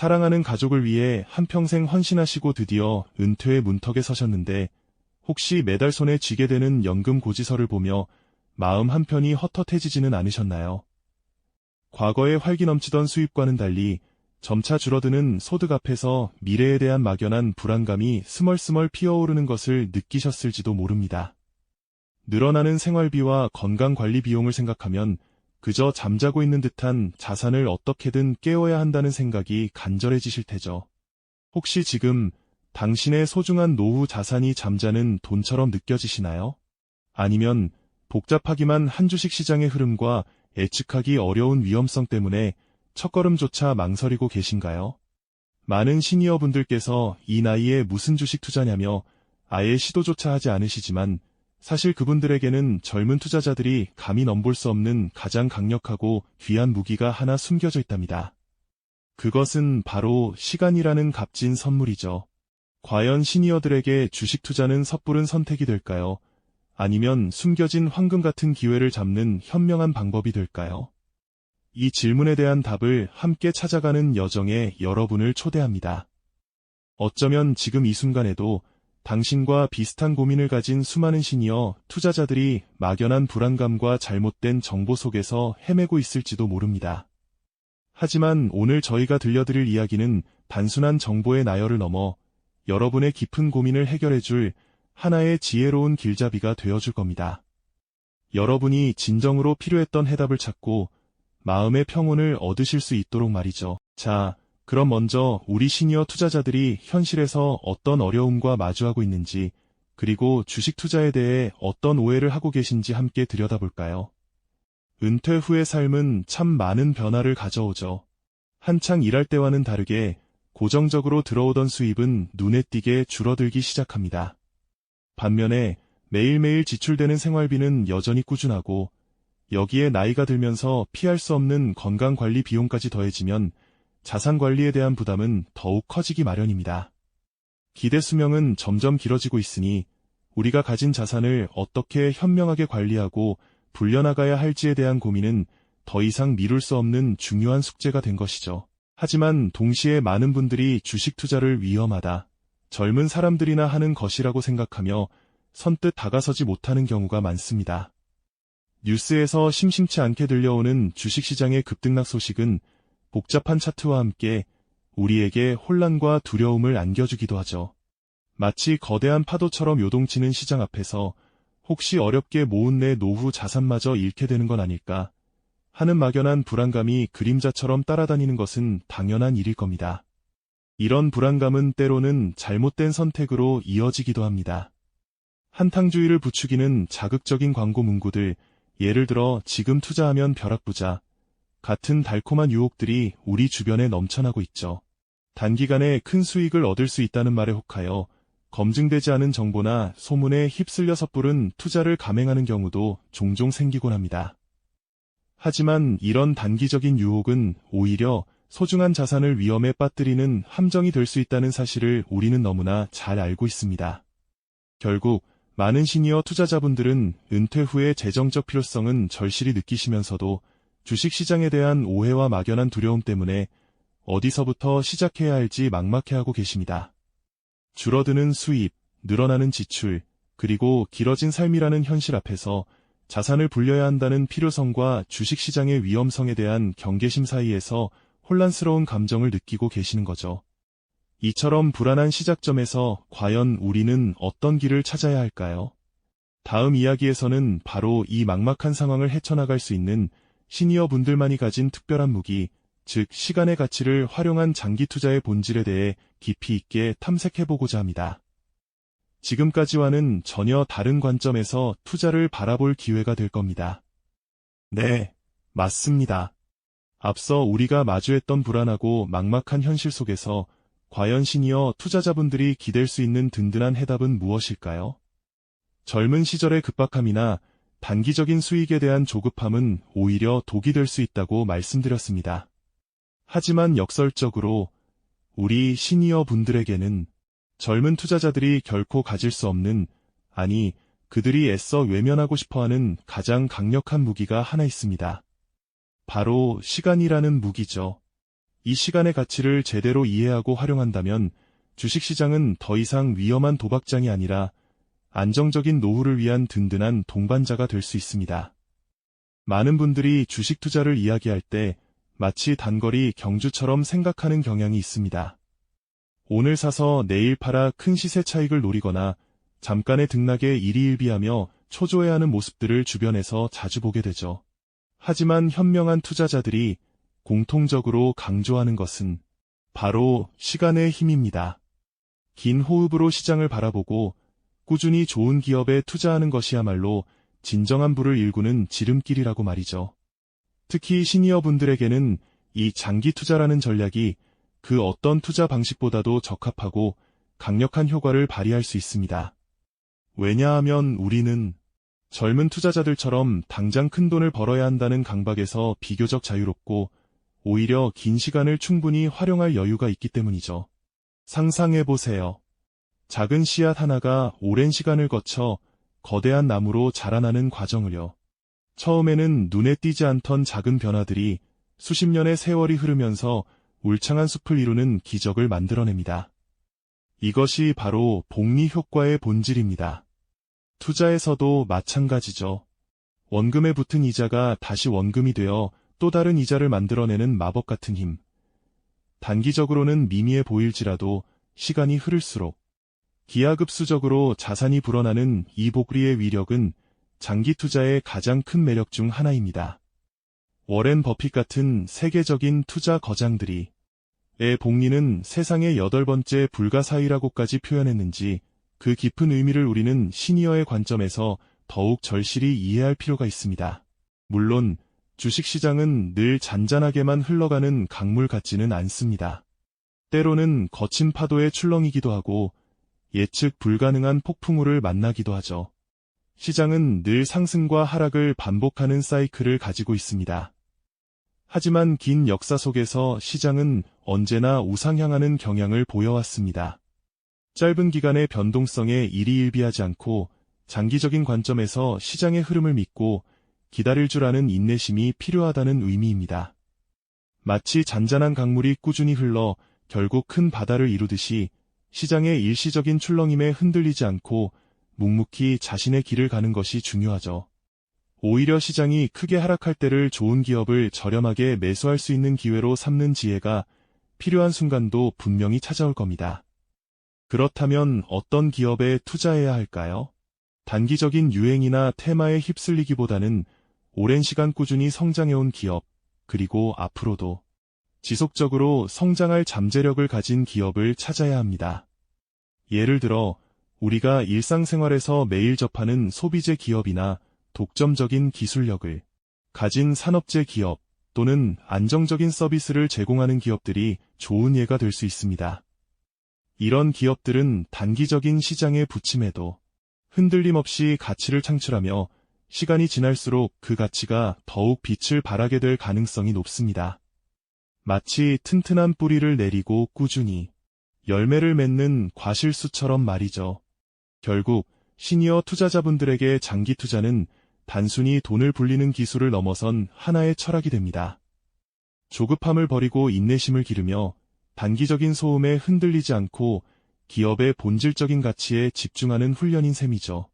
사랑하는 가족을 위해 한평생 헌신하시고 드디어 은퇴의 문턱에 서셨는데 혹시 매달 손에 쥐게 되는 연금 고지서를 보며 마음 한편이 헛헛해지지는 않으셨나요? 과거에 활기 넘치던 수입과는 달리 점차 줄어드는 소득 앞에서 미래에 대한 막연한 불안감이 스멀스멀 피어오르는 것을 느끼셨을지도 모릅니다. 늘어나는 생활비와 건강관리 비용을 생각하면 그저 잠자고 있는 듯한 자산을 어떻게든 깨워야 한다는 생각이 간절해지실 테죠. 혹시 지금 당신의 소중한 노후 자산이 잠자는 돈처럼 느껴지시나요? 아니면 복잡하기만 한 주식시장의 흐름과 예측하기 어려운 위험성 때문에 첫걸음조차 망설이고 계신가요? 많은 시니어분들께서 이 나이에 무슨 주식 투자냐며 아예 시도조차 하지 않으시지만 사실 그분들에게는 젊은 투자자들이 감히 넘볼 수 없는 가장 강력하고 귀한 무기가 하나 숨겨져 있답니다. 그것은 바로 시간이라는 값진 선물이죠. 과연 시니어들에게 주식 투자는 섣부른 선택이 될까요? 아니면 숨겨진 황금 같은 기회를 잡는 현명한 방법이 될까요? 이 질문에 대한 답을 함께 찾아가는 여정에 여러분을 초대합니다. 어쩌면 지금 이 순간에도 당신과 비슷한 고민을 가진 수많은 시니어 투자자들이 막연한 불안감과 잘못된 정보 속에서 헤매고 있을지도 모릅니다. 하지만 오늘 저희가 들려드릴 이야기는 단순한 정보의 나열을 넘어 여러분의 깊은 고민을 해결해줄 하나의 지혜로운 길잡이가 되어줄 겁니다. 여러분이 진정으로 필요했던 해답을 찾고 마음의 평온을 얻으실 수 있도록 말이죠. 자, 그럼 먼저 우리 시니어 투자자들이 현실에서 어떤 어려움과 마주하고 있는지, 그리고 주식 투자에 대해 어떤 오해를 하고 계신지 함께 들여다볼까요? 은퇴 후의 삶은 참 많은 변화를 가져오죠. 한창 일할 때와는 다르게 고정적으로 들어오던 수입은 눈에 띄게 줄어들기 시작합니다. 반면에 매일매일 지출되는 생활비는 여전히 꾸준하고 여기에 나이가 들면서 피할 수 없는 건강관리 비용까지 더해지면 자산관리에 대한 부담은 더욱 커지기 마련입니다. 기대 수명은 점점 길어지고 있으니 우리가 가진 자산을 어떻게 현명하게 관리하고 불려나가야 할지에 대한 고민은 더 이상 미룰 수 없는 중요한 숙제가 된 것이죠. 하지만 동시에 많은 분들이 주식 투자를 위험하다, 젊은 사람들이나 하는 것이라고 생각하며 선뜻 다가서지 못하는 경우가 많습니다. 뉴스에서 심심치 않게 들려오는 주식시장의 급등락 소식은 복잡한 차트와 함께 우리에게 혼란과 두려움을 안겨주기도 하죠. 마치 거대한 파도처럼 요동치는 시장 앞에서 혹시 어렵게 모은 내 노후 자산마저 잃게 되는 건 아닐까 하는 막연한 불안감이 그림자처럼 따라다니는 것은 당연한 일일 겁니다. 이런 불안감은 때로는 잘못된 선택으로 이어지기도 합니다. 한탕주의를 부추기는 자극적인 광고 문구들, 예를 들어 지금 투자하면 벼락부자 같은 달콤한 유혹들이 우리 주변에 넘쳐나고 있죠. 단기간에 큰 수익을 얻을 수 있다는 말에 혹하여 검증되지 않은 정보나 소문에 휩쓸려 섣부른 투자를 감행하는 경우도 종종 생기곤 합니다. 하지만 이런 단기적인 유혹은 오히려 소중한 자산을 위험에 빠뜨리는 함정이 될 수 있다는 사실을 우리는 너무나 잘 알고 있습니다. 결국 많은 시니어 투자자분들은 은퇴 후의 재정적 필요성은 절실히 느끼시면서도 주식시장에 대한 오해와 막연한 두려움 때문에 어디서부터 시작해야 할지 막막해하고 계십니다. 줄어드는 수입, 늘어나는 지출, 그리고 길어진 삶이라는 현실 앞에서 자산을 불려야 한다는 필요성과 주식시장의 위험성에 대한 경계심 사이에서 혼란스러운 감정을 느끼고 계시는 거죠. 이처럼 불안한 시작점에서 과연 우리는 어떤 길을 찾아야 할까요? 다음 이야기에서는 바로 이 막막한 상황을 헤쳐나갈 수 있는 시니어 분들만이 가진 특별한 무기, 즉 시간의 가치를 활용한 장기 투자의 본질에 대해 깊이 있게 탐색해보고자 합니다. 지금까지와는 전혀 다른 관점에서 투자를 바라볼 기회가 될 겁니다. 네, 맞습니다. 앞서 우리가 마주했던 불안하고 막막한 현실 속에서 과연 시니어 투자자분들이 기댈 수 있는 든든한 해답은 무엇일까요? 젊은 시절의 급박함이나 단기적인 수익에 대한 조급함은 오히려 독이 될 수 있다고 말씀드렸습니다. 하지만 역설적으로 우리 시니어 분들에게는 젊은 투자자들이 결코 가질 수 없는, 아니 그들이 애써 외면하고 싶어하는 가장 강력한 무기가 하나 있습니다. 바로 시간이라는 무기죠. 이 시간의 가치를 제대로 이해하고 활용한다면 주식시장은 더 이상 위험한 도박장이 아니라 안정적인 노후를 위한 든든한 동반자가 될 수 있습니다. 많은 분들이 주식 투자를 이야기할 때 마치 단거리 경주처럼 생각하는 경향이 있습니다. 오늘 사서 내일 팔아 큰 시세 차익을 노리거나 잠깐의 등락에 일희일비하며 초조해하는 모습들을 주변에서 자주 보게 되죠. 하지만 현명한 투자자들이 공통적으로 강조하는 것은 바로 시간의 힘입니다. 긴 호흡으로 시장을 바라보고 꾸준히 좋은 기업에 투자하는 것이야말로 진정한 부를 일구는 지름길이라고 말이죠. 특히 시니어 분들에게는 이 장기 투자라는 전략이 그 어떤 투자 방식보다도 적합하고 강력한 효과를 발휘할 수 있습니다. 왜냐하면 우리는 젊은 투자자들처럼 당장 큰 돈을 벌어야 한다는 강박에서 비교적 자유롭고 오히려 긴 시간을 충분히 활용할 여유가 있기 때문이죠. 상상해보세요. 작은 씨앗 하나가 오랜 시간을 거쳐 거대한 나무로 자라나는 과정을요. 처음에는 눈에 띄지 않던 작은 변화들이 수십 년의 세월이 흐르면서 울창한 숲을 이루는 기적을 만들어냅니다. 이것이 바로 복리 효과의 본질입니다. 투자에서도 마찬가지죠. 원금에 붙은 이자가 다시 원금이 되어 또 다른 이자를 만들어내는 마법 같은 힘. 단기적으로는 미미해 보일지라도 시간이 흐를수록 기하급수적으로 자산이 불어나는 이 복리의 위력은 장기 투자의 가장 큰 매력 중 하나입니다. 워렌 버핏 같은 세계적인 투자 거장들이 의 복리는 세상의 8번째 불가사의라고까지 표현했는지 그 깊은 의미를 우리는 시니어의 관점에서 더욱 절실히 이해할 필요가 있습니다. 물론 주식시장은 늘 잔잔하게만 흘러가는 강물 같지는 않습니다. 때로는 거친 파도의 출렁이기도 하고 예측 불가능한 폭풍우를 만나기도 하죠. 시장은 늘 상승과 하락을 반복하는 사이클을 가지고 있습니다. 하지만 긴 역사 속에서 시장은 언제나 우상향하는 경향을 보여왔습니다. 짧은 기간의 변동성에 일희일비하지 않고 장기적인 관점에서 시장의 흐름을 믿고 기다릴 줄 아는 인내심이 필요하다는 의미입니다. 마치 잔잔한 강물이 꾸준히 흘러 결국 큰 바다를 이루듯이 시장의 일시적인 출렁임에 흔들리지 않고 묵묵히 자신의 길을 가는 것이 중요하죠. 오히려 시장이 크게 하락할 때를 좋은 기업을 저렴하게 매수할 수 있는 기회로 삼는 지혜가 필요한 순간도 분명히 찾아올 겁니다. 그렇다면 어떤 기업에 투자해야 할까요? 단기적인 유행이나 테마에 휩쓸리기보다는 오랜 시간 꾸준히 성장해온 기업, 그리고 앞으로도 지속적으로 성장할 잠재력을 가진 기업을 찾아야 합니다. 예를 들어 우리가 일상생활에서 매일 접하는 소비재 기업이나 독점적인 기술력을 가진 산업재 기업 또는 안정적인 서비스를 제공하는 기업들이 좋은 예가 될 수 있습니다. 이런 기업들은 단기적인 시장의 부침에도 흔들림 없이 가치를 창출하며 시간이 지날수록 그 가치가 더욱 빛을 발하게 될 가능성이 높습니다. 마치 튼튼한 뿌리를 내리고 꾸준히 열매를 맺는 과실수처럼 말이죠. 결국 시니어 투자자분들에게 장기 투자는 단순히 돈을 불리는 기술을 넘어선 하나의 철학이 됩니다. 조급함을 버리고 인내심을 기르며 단기적인 소음에 흔들리지 않고 기업의 본질적인 가치에 집중하는 훈련인 셈이죠.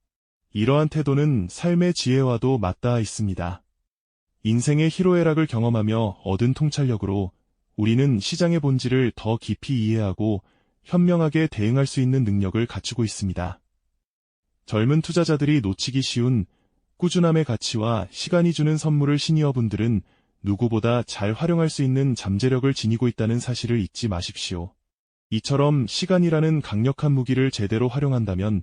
이러한 태도는 삶의 지혜와도 맞닿아 있습니다. 인생의 희로애락을 경험하며 얻은 통찰력으로 우리는 시장의 본질을 더 깊이 이해하고 현명하게 대응할 수 있는 능력을 갖추고 있습니다. 젊은 투자자들이 놓치기 쉬운 꾸준함의 가치와 시간이 주는 선물을 시니어분들은 누구보다 잘 활용할 수 있는 잠재력을 지니고 있다는 사실을 잊지 마십시오. 이처럼 시간이라는 강력한 무기를 제대로 활용한다면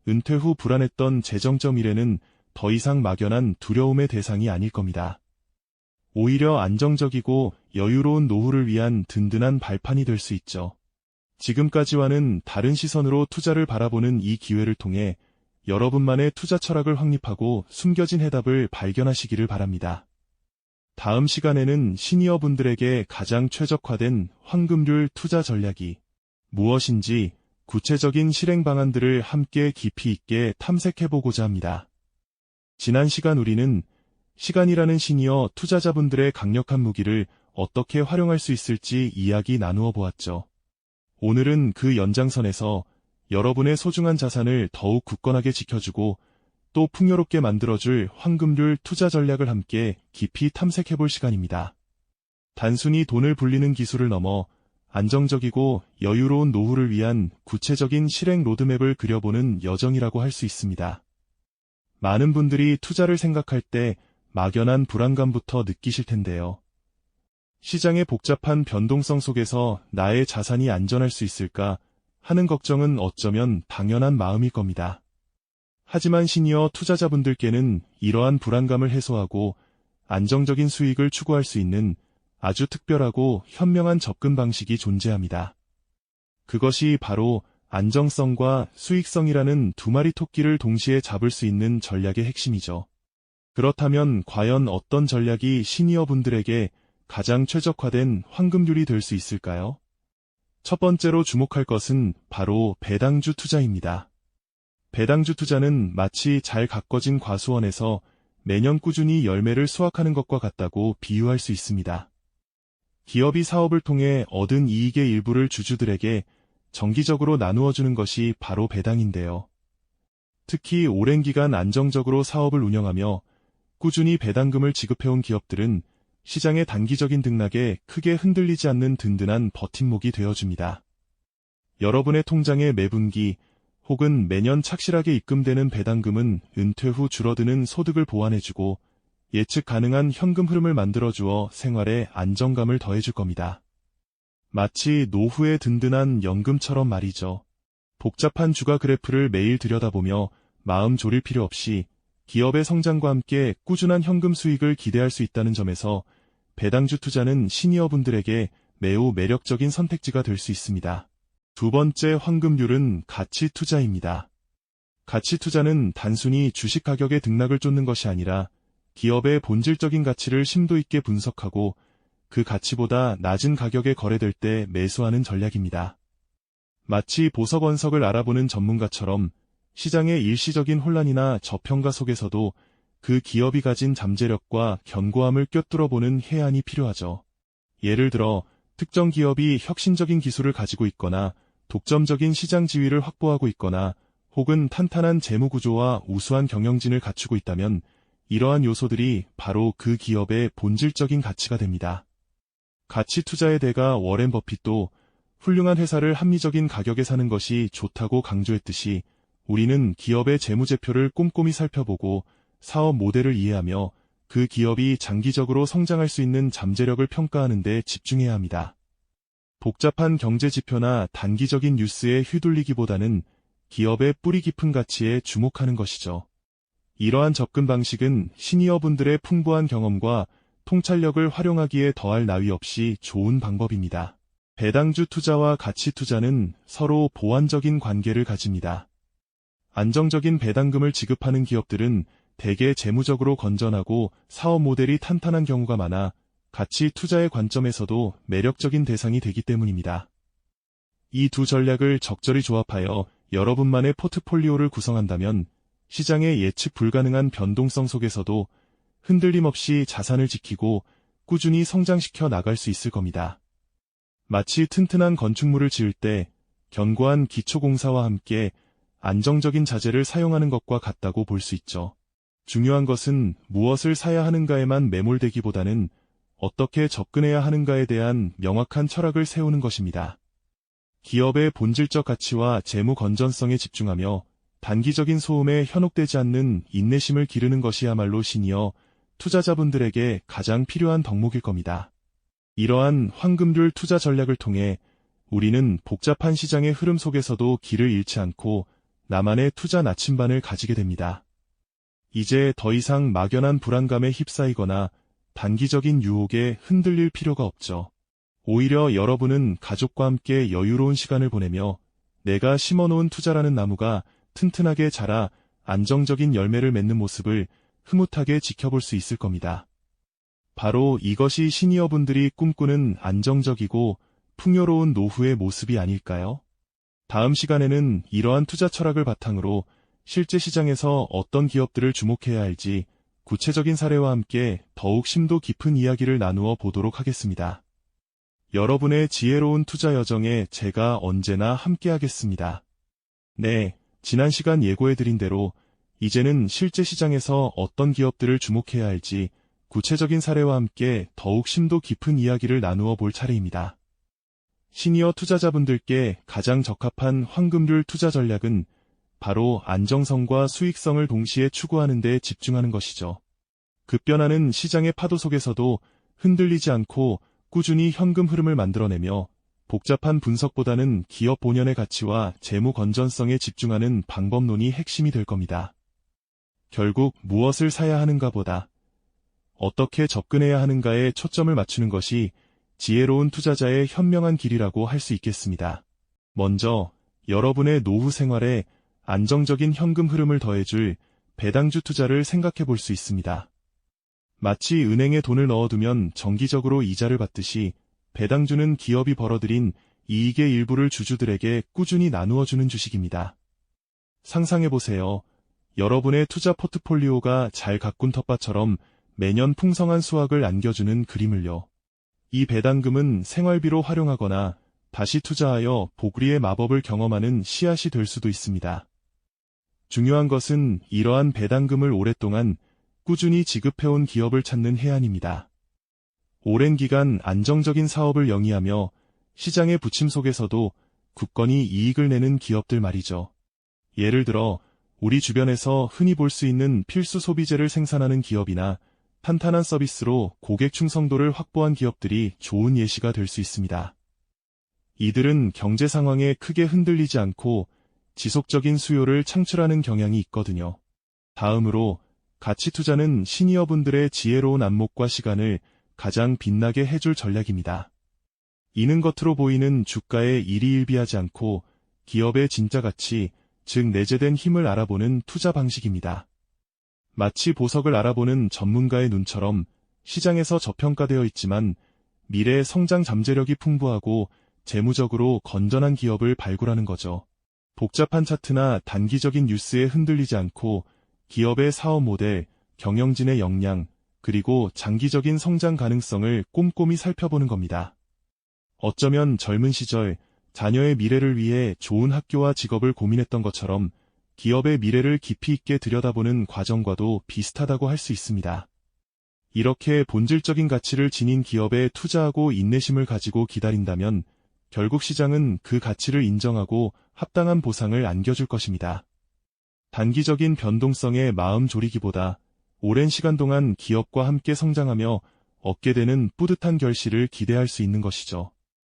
은퇴 후 불안했던 재정적 미래는 더 이상 막연한 두려움의 대상이 아닐 겁니다. 오히려 안정적이고 여유로운 노후를 위한 든든한 발판이 될 수 있죠. 지금까지와는 다른 시선으로 투자를 바라보는 이 기회를 통해 여러분만의 투자 철학을 확립하고 숨겨진 해답을 발견하시기를 바랍니다. 다음 시간에는 시니어분들에게 가장 최적화된 황금률 투자 전략이 무엇인지 구체적인 실행 방안들을 함께 깊이 있게 탐색해보고자 합니다. 지난 시간 우리는 시간이라는 시니어 투자자분들의 강력한 무기를 어떻게 활용할 수 있을지 이야기 나누어 보았죠. 오늘은 그 연장선에서 여러분의 소중한 자산을 더욱 굳건하게 지켜주고 또 풍요롭게 만들어줄 황금률 투자 전략을 함께 깊이 탐색해볼 시간입니다. 단순히 돈을 불리는 기술을 넘어 안정적이고 여유로운 노후를 위한 구체적인 실행 로드맵을 그려보는 여정이라고 할 수 있습니다. 많은 분들이 투자를 생각할 때 막연한 불안감부터 느끼실 텐데요. 시장의 복잡한 변동성 속에서 나의 자산이 안전할 수 있을까 하는 걱정은 어쩌면 당연한 마음일 겁니다. 하지만 시니어 투자자분들께는 이러한 불안감을 해소하고 안정적인 수익을 추구할 수 있는 아주 특별하고 현명한 접근 방식이 존재합니다. 그것이 바로 안정성과 수익성이라는 두 마리 토끼를 동시에 잡을 수 있는 전략의 핵심이죠. 그렇다면 과연 어떤 전략이 시니어 분들에게 가장 최적화된 황금률이 될 수 있을까요? 첫 번째로 주목할 것은 바로 배당주 투자입니다. 배당주 투자는 마치 잘 가꿔진 과수원에서 매년 꾸준히 열매를 수확하는 것과 같다고 비유할 수 있습니다. 기업이 사업을 통해 얻은 이익의 일부를 주주들에게 정기적으로 나누어주는 것이 바로 배당인데요. 특히 오랜 기간 안정적으로 사업을 운영하며 꾸준히 배당금을 지급해온 기업들은 시장의 단기적인 등락에 크게 흔들리지 않는 든든한 버팀목이 되어줍니다. 여러분의 통장에 매분기 혹은 매년 착실하게 입금되는 배당금은 은퇴 후 줄어드는 소득을 보완해주고 예측 가능한 현금 흐름을 만들어주어 생활에 안정감을 더해줄 겁니다. 마치 노후의 든든한 연금처럼 말이죠. 복잡한 주가 그래프를 매일 들여다보며 마음 졸일 필요 없이 기업의 성장과 함께 꾸준한 현금 수익을 기대할 수 있다는 점에서 배당주 투자는 시니어분들에게 매우 매력적인 선택지가 될 수 있습니다. 두 번째 황금률은 가치 투자입니다. 가치 투자는 단순히 주식 가격의 등락을 쫓는 것이 아니라 기업의 본질적인 가치를 심도 있게 분석하고 그 가치보다 낮은 가격에 거래될 때 매수하는 전략입니다. 마치 보석 원석을 알아보는 전문가처럼 시장의 일시적인 혼란이나 저평가 속에서도 그 기업이 가진 잠재력과 견고함을 꿰뚫어보는 해안이 필요하죠. 예를 들어 특정 기업이 혁신적인 기술을 가지고 있거나 독점적인 시장 지위를 확보하고 있거나 혹은 탄탄한 재무 구조와 우수한 경영진을 갖추고 있다면 이러한 요소들이 바로 그 기업의 본질적인 가치가 됩니다. 가치 투자의 대가 워렌 버핏도 훌륭한 회사를 합리적인 가격에 사는 것이 좋다고 강조했듯이 우리는 기업의 재무제표를 꼼꼼히 살펴보고 사업 모델을 이해하며 그 기업이 장기적으로 성장할 수 있는 잠재력을 평가하는 데 집중해야 합니다. 복잡한 경제 지표나 단기적인 뉴스에 휘둘리기보다는 기업의 뿌리 깊은 가치에 주목하는 것이죠. 이러한 접근 방식은 시니어분들의 풍부한 경험과 통찰력을 활용하기에 더할 나위 없이 좋은 방법입니다. 배당주 투자와 가치 투자는 서로 보완적인 관계를 가집니다. 안정적인 배당금을 지급하는 기업들은 대개 재무적으로 건전하고 사업 모델이 탄탄한 경우가 많아 가치 투자의 관점에서도 매력적인 대상이 되기 때문입니다. 이 두 전략을 적절히 조합하여 여러분만의 포트폴리오를 구성한다면 시장의 예측 불가능한 변동성 속에서도 흔들림 없이 자산을 지키고 꾸준히 성장시켜 나갈 수 있을 겁니다. 마치 튼튼한 건축물을 지을 때 견고한 기초공사와 함께 안정적인 자재를 사용하는 것과 같다고 볼 수 있죠. 중요한 것은 무엇을 사야 하는가에만 매몰되기보다는 어떻게 접근해야 하는가에 대한 명확한 철학을 세우는 것입니다. 기업의 본질적 가치와 재무 건전성에 집중하며 단기적인 소음에 현혹되지 않는 인내심을 기르는 것이야말로 시니어 투자자분들에게 가장 필요한 덕목일 겁니다. 이러한 황금률 투자 전략을 통해 우리는 복잡한 시장의 흐름 속에서도 길을 잃지 않고 나만의 투자 나침반을 가지게 됩니다. 이제 더 이상 막연한 불안감에 휩싸이거나 단기적인 유혹에 흔들릴 필요가 없죠. 오히려 여러분은 가족과 함께 여유로운 시간을 보내며 내가 심어놓은 투자라는 나무가 튼튼하게 자라 안정적인 열매를 맺는 모습을 흐뭇하게 지켜볼 수 있을 겁니다. 바로 이것이 시니어분들이 꿈꾸는 안정적이고 풍요로운 노후의 모습이 아닐까요? 다음 시간에는 이러한 투자 철학을 바탕으로 실제 시장에서 어떤 기업들을 주목해야 할지 구체적인 사례와 함께 더욱 심도 깊은 이야기를 나누어 보도록 하겠습니다. 여러분의 지혜로운 투자 여정에 제가 언제나 함께하겠습니다. 네, 지난 시간 예고해드린 대로 이제는 실제 시장에서 어떤 기업들을 주목해야 할지 구체적인 사례와 함께 더욱 심도 깊은 이야기를 나누어 볼 차례입니다. 시니어 투자자분들께 가장 적합한 황금률 투자 전략은 바로 안정성과 수익성을 동시에 추구하는 데 집중하는 것이죠. 급변하는 시장의 파도 속에서도 흔들리지 않고 꾸준히 현금 흐름을 만들어내며 복잡한 분석보다는 기업 본연의 가치와 재무 건전성에 집중하는 방법론이 핵심이 될 겁니다. 결국 무엇을 사야 하는가 보다 어떻게 접근해야 하는가에 초점을 맞추는 것이 지혜로운 투자자의 현명한 길이라고 할 수 있겠습니다. 먼저 여러분의 노후 생활에 안정적인 현금 흐름을 더해줄 배당주 투자를 생각해 볼 수 있습니다. 마치 은행에 돈을 넣어두면 정기적으로 이자를 받듯이 배당주는 기업이 벌어들인 이익의 일부를 주주들에게 꾸준히 나누어주는 주식입니다. 상상해보세요. 여러분의 투자 포트폴리오가 잘 가꾼 텃밭처럼 매년 풍성한 수확을 안겨주는 그림을요. 이 배당금은 생활비로 활용하거나 다시 투자하여 복리의 마법을 경험하는 씨앗이 될 수도 있습니다. 중요한 것은 이러한 배당금을 오랫동안 꾸준히 지급해온 기업을 찾는 해안입니다. 오랜 기간 안정적인 사업을 영위하며 시장의 부침 속에서도 굳건히 이익을 내는 기업들 말이죠. 예를 들어 우리 주변에서 흔히 볼 수 있는 필수 소비재를 생산하는 기업이나 탄탄한 서비스로 고객 충성도를 확보한 기업들이 좋은 예시가 될 수 있습니다. 이들은 경제 상황에 크게 흔들리지 않고 지속적인 수요를 창출하는 경향이 있거든요. 다음으로 가치 투자는 시니어분들의 지혜로운 안목과 시간을 가장 빛나게 해줄 전략입니다. 이는 겉으로 보이는 주가에 일희일비하지 않고 기업의 진짜 가치, 즉 내재된 힘을 알아보는 투자 방식입니다. 마치 보석을 알아보는 전문가의 눈처럼 시장에서 저평가되어 있지만 미래의 성장 잠재력이 풍부하고 재무적으로 건전한 기업을 발굴하는 거죠. 복잡한 차트나 단기적인 뉴스에 흔들리지 않고 기업의 사업 모델, 경영진의 역량, 그리고 장기적인 성장 가능성을 꼼꼼히 살펴보는 겁니다. 어쩌면 젊은 시절 자녀의 미래를 위해 좋은 학교와 직업을 고민했던 것처럼 기업의 미래를 깊이 있게 들여다보는 과정과도 비슷하다고 할 수 있습니다. 이렇게 본질적인 가치를 지닌 기업에 투자하고 인내심을 가지고 기다린다면 결국 시장은 그 가치를 인정하고 합당한 보상을 안겨줄 것입니다. 단기적인 변동성에 마음 졸이기보다 오랜 시간 동안 기업과 함께 성장하며 얻게 되는 뿌듯한 결실을 기대할 수 있는 것이죠.